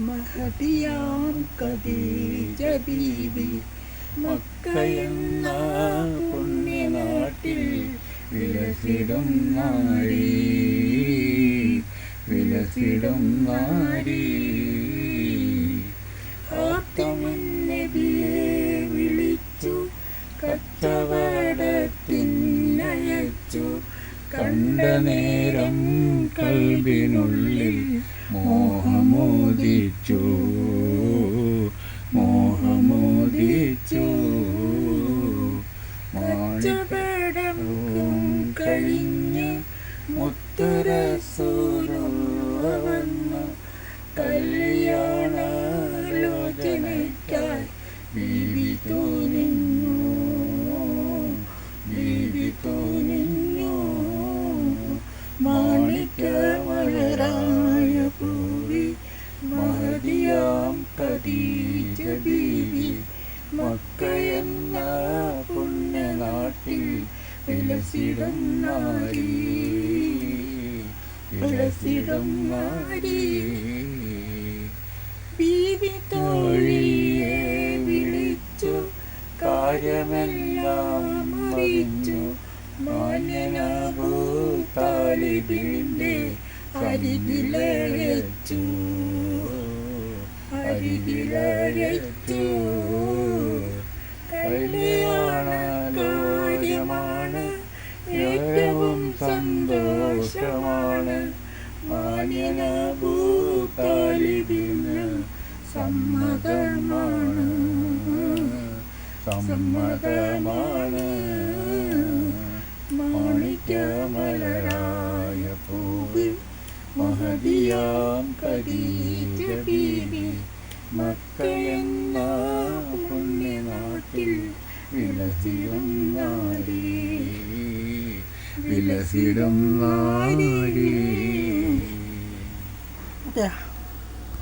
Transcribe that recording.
മഹദിയാം ഖദീജ ബീവി മക്കയെന്ന പുണ്യനാട്ടിൽ വിലസിടും നാരി, വിലസിടും നാരി. ഹാത്തിമുൻ നബിയെ വിളിച്ചു കച്ചവടത്തിനയച്ചു, കണ്ട നേരം കൽബിനുള്ളിൽ മോഹമോദിച്ചു, മോഹമോദിച്ചു. കച്ചവടം കഴിഞ്ഞ് മുത്തുറസൂലുള്ള വന്നു, കല്യാണാലോചനയ്ക്കായി ബീവി തോന്നിഞ്ഞു, ബീവി തോന്നിഞ്ഞു. മാണിക്യമലരായ പൂവി മഹദിയാം ഖദീജ ബീവി മക്കയെന്ന പുണ്യനാട്ടിൽ വിലസിടും നാരി, വിലസിടും നാരി. ബീവി തോഴിയെ വിളിച്ചു കാര്യമെല്ലാം അറിയിച്ചു, മാന്യനാബൂ താലിബിന്റെ അരികിലയച്ചു, അരികിലയച്ചു. കല്യാണകാര്യമാണ്, ഏറ്റവും സന്തോഷമാണ്, മാന്യനാബൂ താലിബിന് സമ്മതമാണ്, സമ്മതമാണ്. മാണിക്യമലരായ പൂവി മഹദിയാം ഖദീജ ബീവി മക്കയെന്ന പുണ്യനാട്ടിൽ വിലസിടും നാരി, വിലസിടും നാരി.